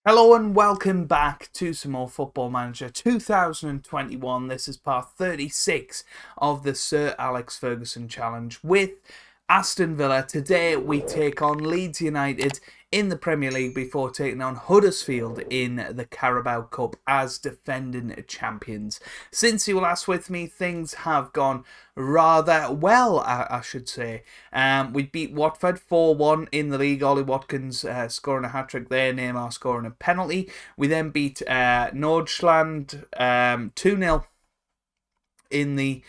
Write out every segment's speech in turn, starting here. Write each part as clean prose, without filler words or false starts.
Hello and welcome back to some more Football Manager 2021. This is part 36 of the Sir Alex Ferguson Challenge with Aston Villa. Today we take on Leeds United in the Premier League before taking on Huddersfield in the Carabao Cup as defending champions. Since you were last with me, things have gone rather well, I should say. We beat Watford 4-1 in the league. Ollie Watkins scoring a hat-trick there, Neymar scoring a penalty. We then beat Nordstrand 2-0 in the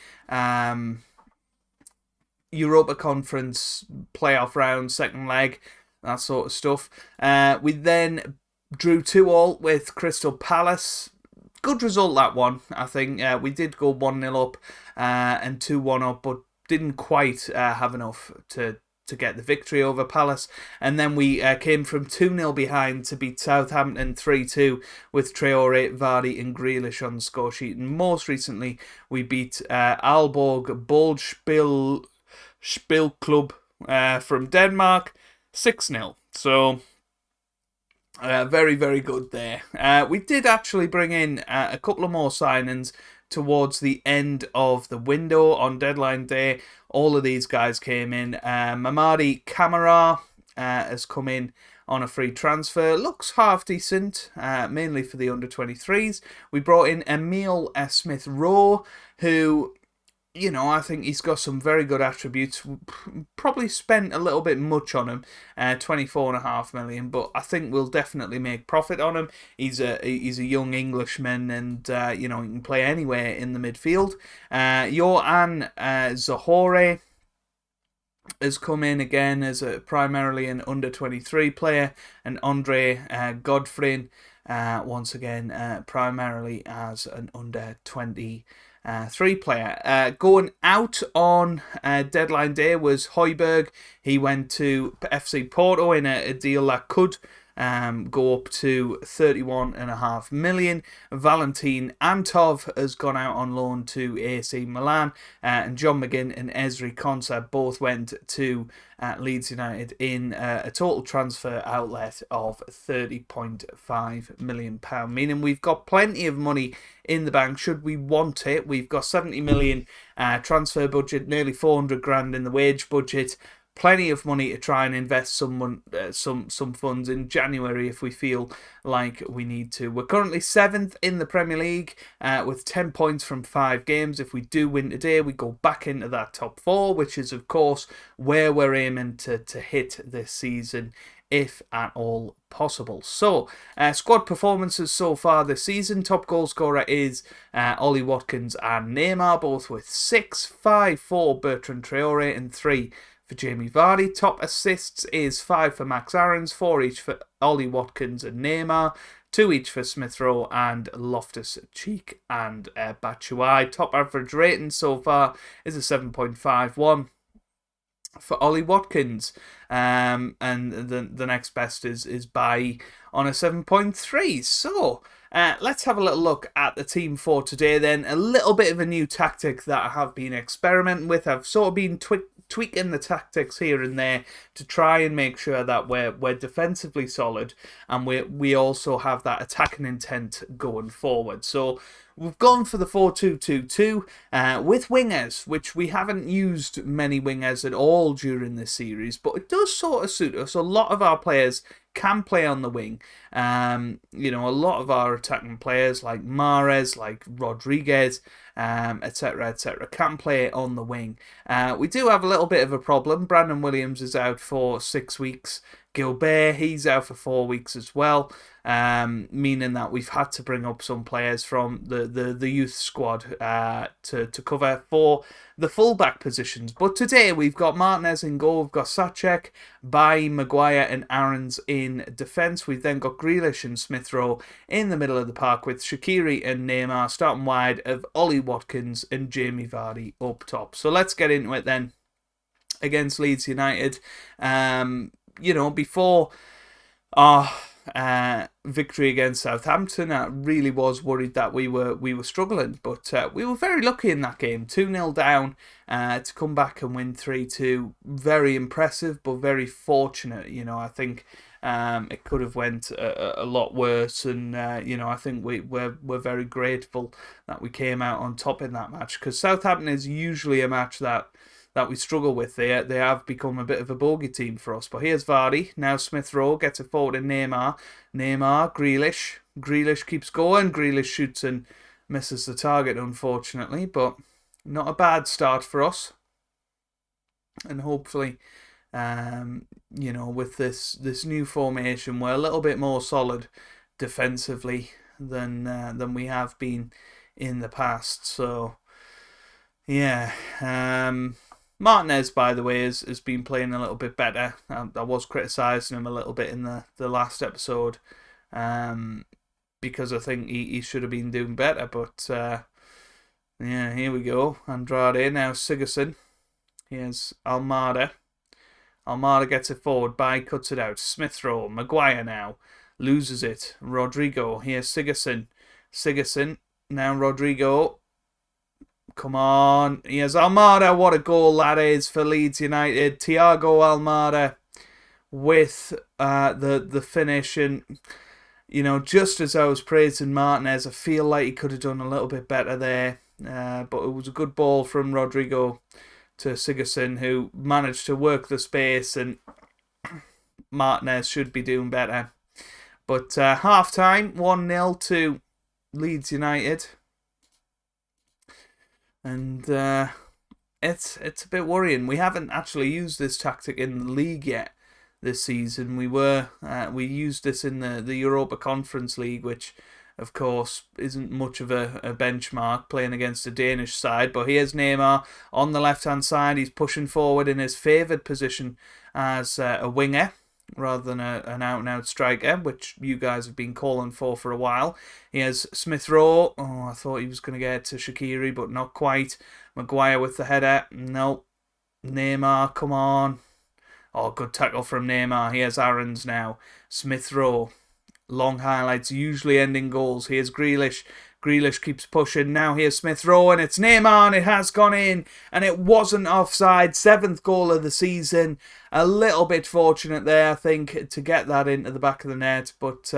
Europa Conference playoff round, second leg, that sort of stuff. We then drew 2-2 with Crystal Palace. Good result, that one, I think. We did go 1-0 up and 2-1 up, but didn't quite have enough to get the victory over Palace. And then we came from 2-0 behind to beat Southampton 3-2 with Traore, Vardy and Grealish on the score sheet. And most recently, we beat Aalborg Boldspil Club from Denmark 6-0. So very, very good there. We did actually bring in a couple of more signings towards the end of the window on deadline day. All of these guys came in. Mamadi Camara has come in on a free transfer. Looks half decent, mainly for the under-23s. We brought in Emil Smith-Rowe, who, you know, I think he's got some very good attributes. Probably spent a little bit much on him, 24.5 million, but I think we'll definitely make profit on him. He's a young Englishman, and you know, he can play anywhere in the midfield. Johan Zahore has come in again as primarily an under-23 player, and Andre Godfrin once again primarily as an under-23 player. Going out on deadline day was Højbjerg. He went to FC Porto in a deal that could go up to 31.5 million. Valentin Antov has gone out on loan to AC Milan, and John McGinn and Ezri Konsa both went to Leeds United in a total transfer outlet of £30.5 million, meaning we've got plenty of money in the bank should we want it. We've got 70 million transfer budget, nearly 400 grand in the wage budget. Plenty of money to try and invest some funds in January if we feel like we need to. We're currently 7th in the Premier League with 10 points from 5 games. If we do win today, we go back into that top 4, which is, of course, where we're aiming to hit this season, if at all possible. So, squad performances so far this season. Top goal scorer is Ollie Watkins and Neymar, both with 6, 5 for Bertrand Traore and 3 for Jamie Vardy. Top assists is 5 for Max Aarons, 4 each for Ollie Watkins and Neymar, 2 each for Smith-Rowe and Loftus-Cheek and Batshuayi. Top average rating so far is a 7.51 for Ollie Watkins, and the next best is Bailly on a 7.3. So let's have a little look at the team for today then. A little bit of a new tactic that I have been experimenting with. I've sort of been tweaking the tactics here and there to try and make sure that we're defensively solid, and we also have that attacking intent going forward. So we've gone for the 4-2-2-2 with wingers, which we haven't used many wingers at all during this series, but it does sort of suit us. A lot of our players can play on the wing. You know, a lot of our attacking players like Mahrez, like Rodriguez, etc., can play on the wing. We do have a little bit of a problem. Brandon Williams is out for 6 weeks. Gilbert, he's out for 4 weeks as well, meaning that we've had to bring up some players from the youth squad to cover for the fullback positions. But today we've got Martinez in goal, we've got Sacek, Bailly, Maguire and Aarons in defence. We've then got Grealish and Smith-Rowe in the middle of the park with Shaqiri and Neymar starting wide of Ollie Watkins and Jamie Vardy up top. So let's get into it then against Leeds United. You know, before our victory against Southampton, I really was worried that we were struggling, but we were very lucky in that game. 2-0 down to come back and win 3-2. Very impressive, but very fortunate. You know, I think It could have went a lot worse, and I think we're very grateful that we came out on top in that match, because Southampton is usually a match that we struggle with. They have become a bit of a bogey team for us. But here's Vardy. Now Smith Rowe gets it forward in Neymar. Grealish. Grealish keeps going. Grealish shoots and misses the target, unfortunately. But not a bad start for us. And hopefully, with this new formation, we're a little bit more solid defensively than we have been in the past. So, yeah. Martinez, by the way, has been playing a little bit better. I was criticising him a little bit in the last episode because I think he should have been doing better. But, here we go. Andrade, now Sigurdsson. Here's Almada. Almada gets it forward. Bai cuts it out. Smith Rowe. Maguire now. Loses it. Rodrigo. Here's Sigurdsson. Sigurdsson. Now Rodrigo. Come on. Here's Almada. What a goal that is for Leeds United. Thiago Almada with the finish. And, just as I was praising Martinez, I feel like he could have done a little bit better there. But it was a good ball from Rodrigo to Sigurdsson, who managed to work the space, and Martinez should be doing better. But half-time, 1-0 to Leeds United. And it's a bit worrying. We haven't actually used this tactic in the league yet this season. We used this in the Europa Conference League, which of course isn't much of a benchmark, playing against a Danish side. But here's Neymar on the left hand side. He's pushing forward in his favoured position as a winger rather than an out-and-out striker, which you guys have been calling for a while. Here's Smith Rowe. Oh, I thought he was going to get to Shaqiri, but not quite. Maguire with the header. Nope. Neymar, come on. Oh, good tackle from Neymar. Here's Aarons now. Smith Rowe. Long highlights usually end in goals. Here's Grealish. Grealish keeps pushing. Now here's Smith Rowe, and it's Neymar, and it has gone in, and it wasn't offside. 7th goal of the season. A little bit fortunate there, I think, to get that into the back of the net, but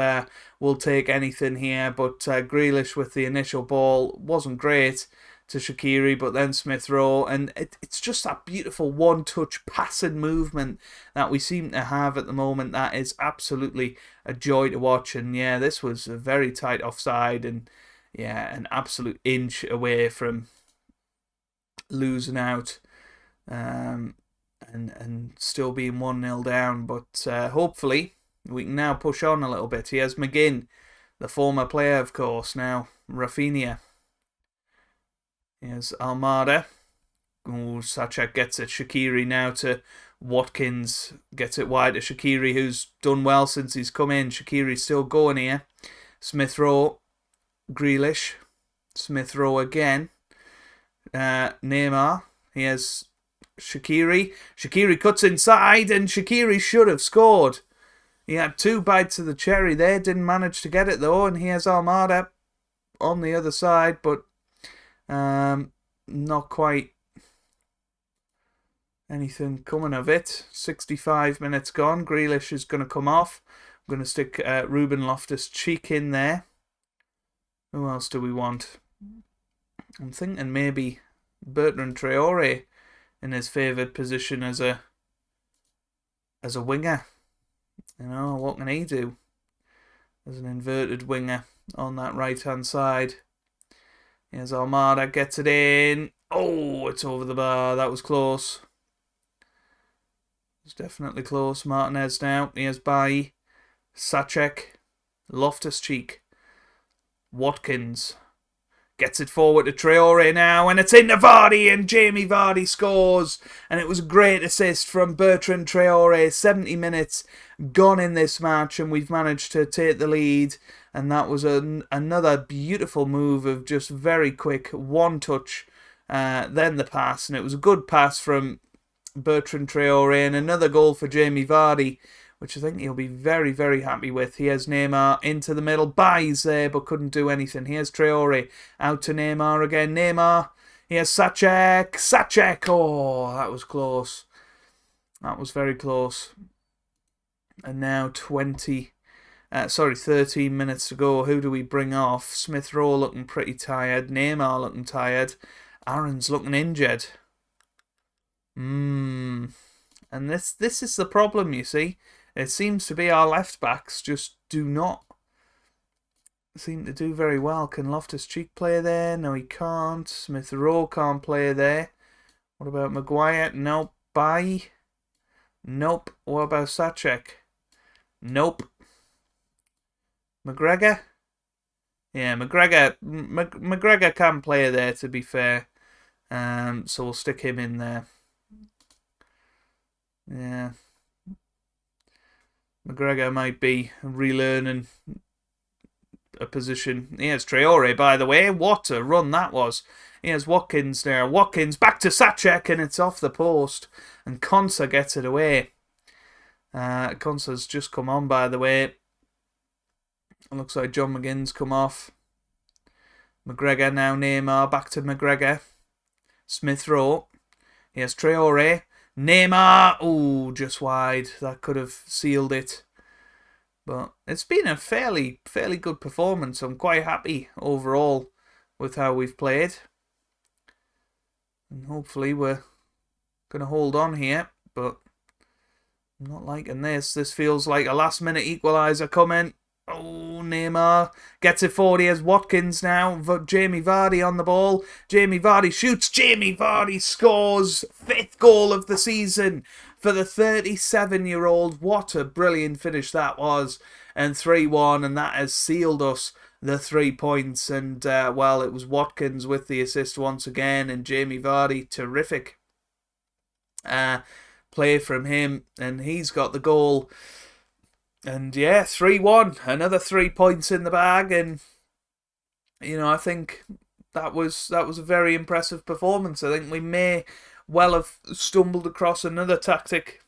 we'll take anything here. But Grealish with the initial ball wasn't great to Shaqiri, but then Smith Rowe, and it's just that beautiful one-touch passing movement that we seem to have at the moment that is absolutely a joy to watch. And yeah, this was a very tight offside, and yeah, an absolute inch away from losing out, and still being 1-0 down. But hopefully we can now push on a little bit. Here's McGinn, the former player, of course. Now Rafinha. Here's Almada. Oh, Sacek gets it. Shaqiri now to Watkins. Gets it wide to Shaqiri, who's done well since he's come in. Shaqiri's still going here. Smith Rowe. Grealish. Smith Rowe again. Neymar. Here's Shaqiri. Shaqiri cuts inside, and Shaqiri should have scored. He had 2 bites of the cherry there. Didn't manage to get it though. And here's Almada on the other side, but not quite anything coming of it. 65 minutes gone. Grealish is going to come off. I'm going to stick Ruben Loftus-Cheek in there. Who else do we want? I'm thinking maybe Bertrand Traore in his favoured position as a winger. What can he do as an inverted winger on that right hand side? Here's Almada, gets it in. Oh, it's over the bar. That was close. It's definitely close. Martinez now. Here's Bai. Sacek. Loftus-Cheek. Watkins. Gets it forward to Traore now, and it's into Vardy, and Jamie Vardy scores. And it was a great assist from Bertrand Traore. 70 minutes gone in this match, and we've managed to take the lead. And that was another beautiful move of just very quick one touch, then the pass. And it was a good pass from Bertrand Traore, and another goal for Jamie Vardy, which I think he'll be very, very happy with. Here's Neymar into the middle. Buys there, but couldn't do anything. Here's Traore. Out to Neymar again. Neymar. Here's Sacek. Sacek. Oh, that was close. That was very close. And now 13 minutes to go. Who do we bring off? Smith Rowe looking pretty tired. Neymar looking tired. Aaron's looking injured. And this is the problem, you see. It seems to be our left backs just do not seem to do very well. Can Loftus-Cheek play there? No, he can't. Smith Rowe can't play there. What about Maguire? Nope. Bye. Nope. What about Sacek? Nope. McGregor? Yeah, McGregor can play there, to be fair. So we'll stick him in there. Yeah. McGregor might be relearning a position. Here's Traore, by the way. What a run that was. Here's Watkins there. Watkins back to Sacek, and it's off the post. And Konsa gets it away. Konsa's just come on, by the way. It looks like John McGinn's come off. McGregor now. Neymar back to McGregor. Smith Rowe. Here's Traore. Neymar. Ooh, just wide. That could have sealed it. But it's been a fairly good performance. I'm quite happy overall with how we've played. And hopefully we're going to hold on here. But I'm not liking this. This feels like a last-minute equaliser coming. Oh, Neymar gets it forward. Here's Watkins now. Jamie Vardy on the ball. Jamie Vardy shoots. Jamie Vardy scores. 5th goal of the season for the 37-year-old. What a brilliant finish that was. And 3-1, and that has sealed us the 3 points. And, well, it was Watkins with the assist once again. And Jamie Vardy, terrific play from him. And he's got the goal. And yeah, 3-1, another 3 points in the bag, and you know, I think that was a very impressive performance. I think we may well have stumbled across another tactic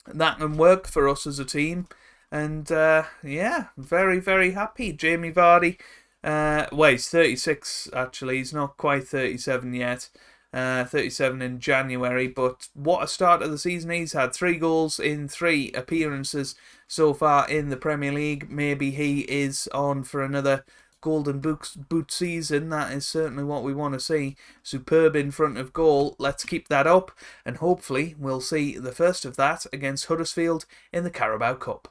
that can work for us as a team, and yeah, very happy. Jamie Vardy, well, he's 36 actually. He's not quite 37 yet. 37 in January, but what a start of the season he's had. 3 goals in 3 appearances so far in the Premier League. Maybe he is on for another golden boot season. That is certainly what we want to see. Superb in front of goal. Let's keep that up, and hopefully we'll see the first of that against Huddersfield in the Carabao Cup.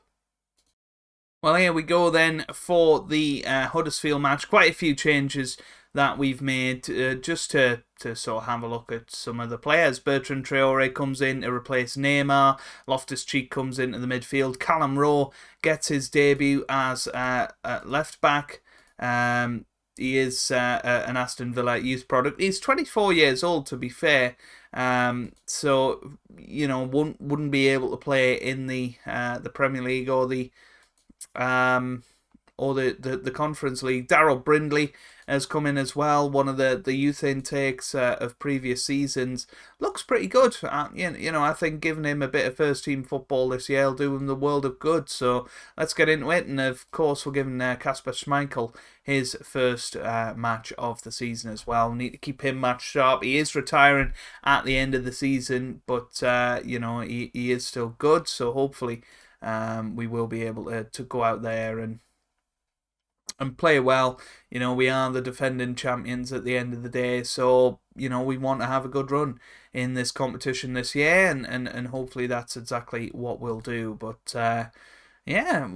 Well, here we go then for the Huddersfield match. Quite a few changes that we've made just to sort of have a look at some of the players. Bertrand Traore comes in to replace Neymar. Loftus-Cheek comes into the midfield. Callum Rowe gets his debut as left back. He is an Aston Villa youth product. He's 24 years old, to be fair. So you know, wouldn't be able to play in the Premier League or the Conference League. Darrell Brindley has come in as well, one of the youth intakes of previous seasons. Looks pretty good. You know, I think giving him a bit of first team football this year will do him the world of good. So let's get into it. And of course, we're giving Kasper Schmeichel his first match of the season as well. Need to keep him match sharp. He is retiring at the end of the season, but you know, he is still good. So hopefully we will be able to go out there and play well. You know, we are the defending champions at the end of the day, so you know, we want to have a good run in this competition this year, and hopefully that's exactly what we'll do. But yeah,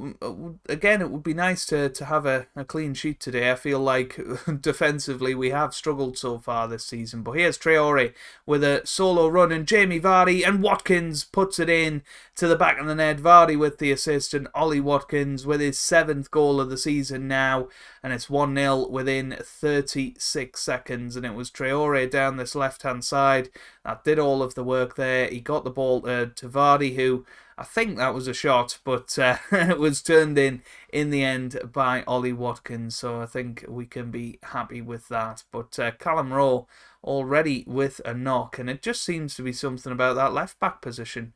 again, it would be nice to have a clean sheet today. I feel like defensively we have struggled so far this season. But here's Traore with a solo run, and Jamie Vardy, and Watkins puts it in to the back of the net. Vardy with the assist, and Ollie Watkins with his 7th goal of the season now. And it's 1-0 within 36 seconds. And it was Traore down this left-hand side that did all of the work there. He got the ball to Vardy, who I think that was a shot, but it was turned in the end by Ollie Watkins, so I think we can be happy with that. But Callum Rowe already with a knock, and it just seems to be something about that left-back position,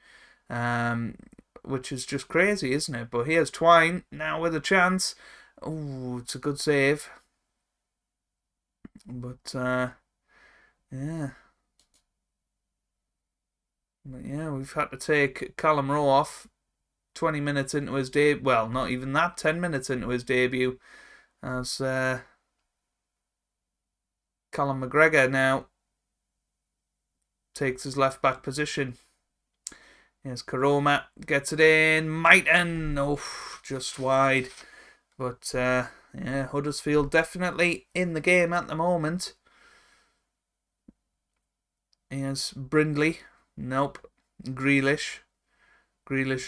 which is just crazy, isn't it? But here's Twine now with a chance. Oh, it's a good save. But, yeah. But yeah, we've had to take Callum Rowe off. 20 minutes into his debut. Well, not even that, 10 minutes into his debut. As Callum McGregor now takes his left back position. Here's Karoma, gets it in. Mighton, oh, just wide. But yeah, Huddersfield definitely in the game at the moment. Here's Brindley, nope. Grealish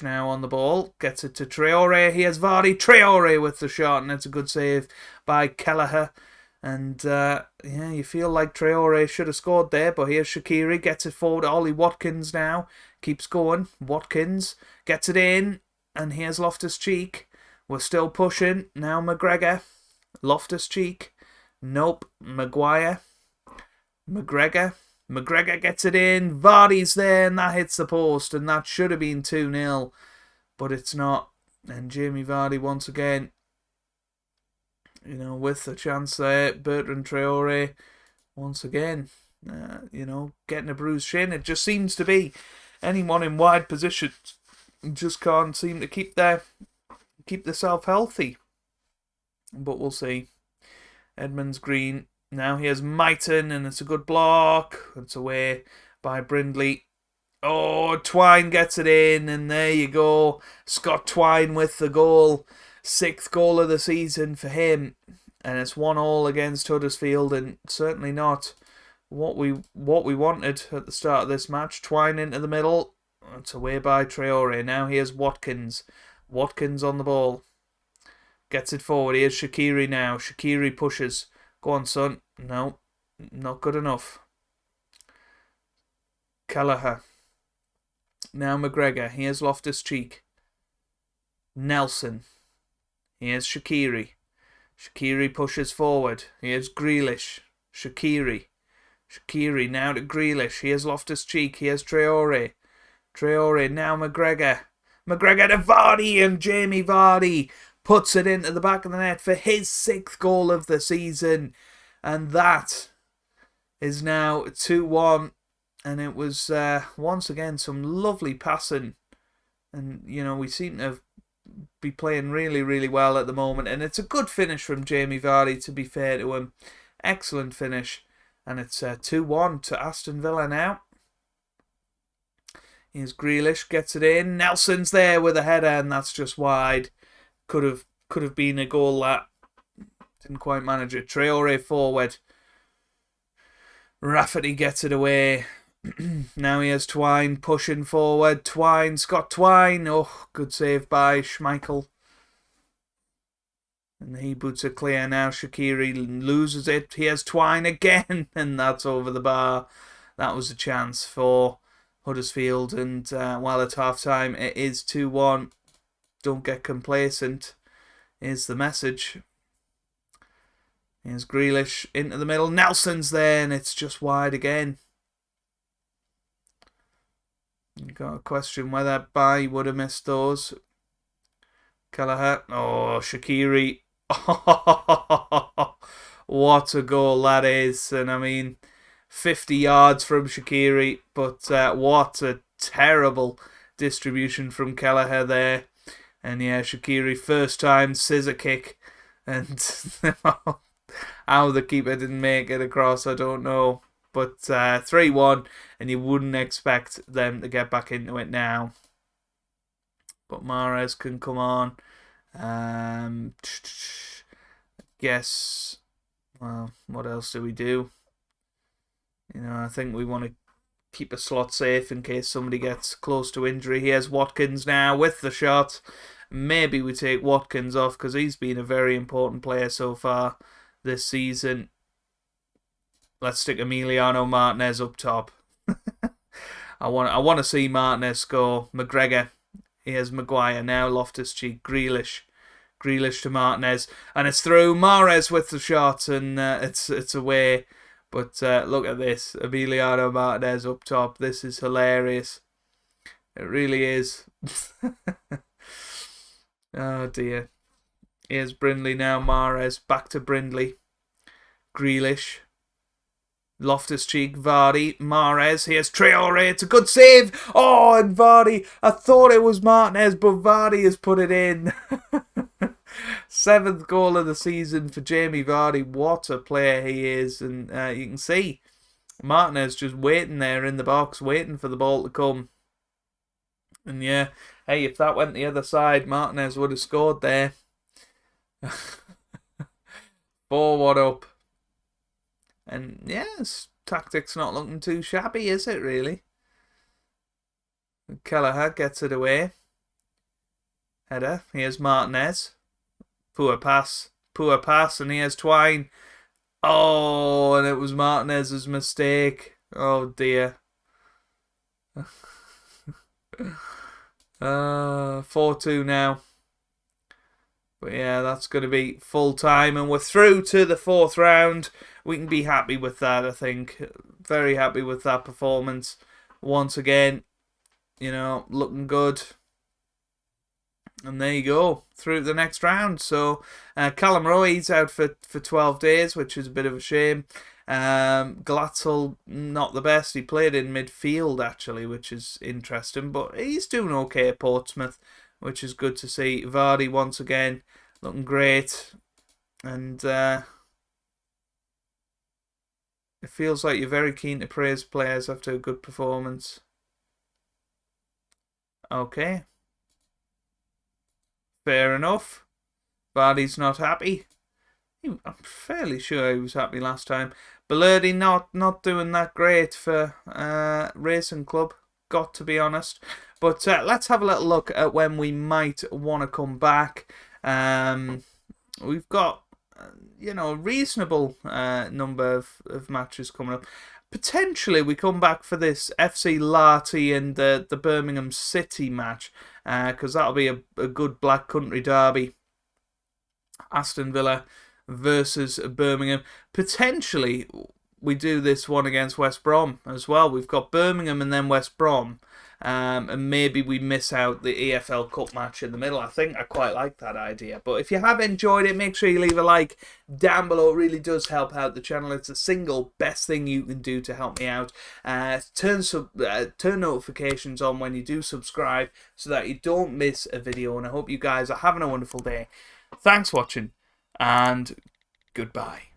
now on the ball, gets it to Traore. Here's Vardy, Traore with the shot, and it's a good save by Kelleher. And yeah, you feel like Traore should have scored there, but here's Shaqiri, gets it forward to Ollie Watkins now, keeps going. Watkins gets it in, and here's Loftus-Cheek. We're still pushing. Now McGregor, Loftus-Cheek, nope. McGregor gets it in. Vardy's there, and that hits the post, and that should have been 2-0, but it's not. And Jamie Vardy once again, with the chance there. Bertrand Traore once again, getting a bruised shin. It just seems to be anyone in wide positions just can't seem to keep themselves healthy. But we'll see. Edmonds Green. Now here's Mighton, and it's a good block. It's away by Brindley. Oh, Twine gets it in, and there you go. Scott Twine with the goal. 6th goal of the season for him. And it's 1-1 against Huddersfield, and certainly not what we wanted at the start of this match. Twine into the middle. It's away by Traore. Now here's Watkins. Watkins on the ball. Gets it forward. Here's Shaqiri now. Shaqiri pushes. Go on, son. No, not good enough. Kelleher. Now McGregor. Here's Loftus-Cheek. Nelson. Here's Shaqiri. Shaqiri pushes forward. Here's Grealish. Shaqiri now to Grealish. Here's Loftus-Cheek. Here's Traore. Traore now McGregor. McGregor to Vardy, and Jamie Vardy puts it into the back of the net for his 6th goal of the season. And that is now 2-1. And it was once again some lovely passing. And, we seem to be playing really, really well at the moment. And it's a good finish from Jamie Vardy, to be fair to him. Excellent finish. And it's 2-1 to Aston Villa now. Here's Grealish, gets it in. Nelson's there with a header, and that's just wide. Could have been a goal that didn't quite manage it. Traore forward. Rafferty gets it away. Now he has Twine pushing forward. Scott Twine. Oh, good save by Schmeichel. And he boots it clear now. Shaqiri loses it. He has Twine again, and that's over the bar. That was a chance for Huddersfield, and while at half-time it is 2-1. Don't get complacent is the message. Here's Grealish into the middle. Nelson's there, and it's just wide again. You got a question whether Bai would have missed those. Kelleher. Oh, Shaqiri. What a goal that is. And I mean, 50 yards from Shaqiri, but what a terrible distribution from Kelleher there. And yeah, Shaqiri, first time scissor kick. And how the keeper didn't make it across, I don't know. But 3-1, and you wouldn't expect them to get back into it now. But Mahrez can come on. Guess, well, what else do we do? I think we want to keep a slot safe in case somebody gets close to injury. Here's Watkins now with the shot. Maybe we take Watkins off because he's been a very important player so far this season. Let's stick Emiliano Martinez up top. I want to see Martinez score. McGregor. Here's Maguire now. Loftus-Cheek. Grealish to Martinez, and it's through. Mahrez with the shot, and it's away. But look at this, Emiliano Martinez up top. This is hilarious. It really is. Oh dear. Here's Brindley now. Mahrez back to Brindley. Grealish. Loftus-Cheek, Vardy, Mahrez. Here's Traore. It's a good save. Oh, and Vardy. I thought it was Martinez, but Vardy has put it in. 7th goal of the season for Jamie Vardy. What a player he is. And you can see Martinez just waiting there in the box, waiting for the ball to come. And yeah, hey, if that went the other side, Martinez would have scored there. 4-1 up. And yes, tactics not looking too shabby, is it really? Kelleher gets it away. Header. Here's Martinez. Poor pass. Poor pass. And here's Twine. Oh, and it was Martinez's mistake. Oh dear. 4-2 now. But yeah, that's going to be full time, and we're through to the 4th round. We can be happy with that, I think. Very happy with that performance. Once again, you know, looking good. And there you go, through to the next round. So, Callum Roy's out for 12 days, which is a bit of a shame. Glatzel, not the best. He played in midfield, actually, which is interesting. But he's doing okay at Portsmouth, which is good to see. Vardy, once again, looking great. And it feels like you're very keen to praise players after a good performance. Okay. Fair enough. Vardy's not happy. I'm fairly sure he was happy last time. Balerdi not doing that great for Racing Club, got to be honest. But let's have a little look at when we might want to come back. We've got, you know, a reasonable number of matches coming up. Potentially we come back for this FC Larty and the Birmingham City match, because that'll be a good Black Country derby. Aston Villa versus Birmingham. Potentially we do this one against West Brom as well. We've got Birmingham and then West Brom. And maybe we miss out the EFL Cup match in the middle. I think I quite like that idea. But if you have enjoyed it, make sure you leave a like down below. It really does help out the channel. It's the single best thing you can do to help me out. Turn notifications on when you do subscribe so that you don't miss a video. And I hope you guys are having a wonderful day. Thanks for watching, and goodbye.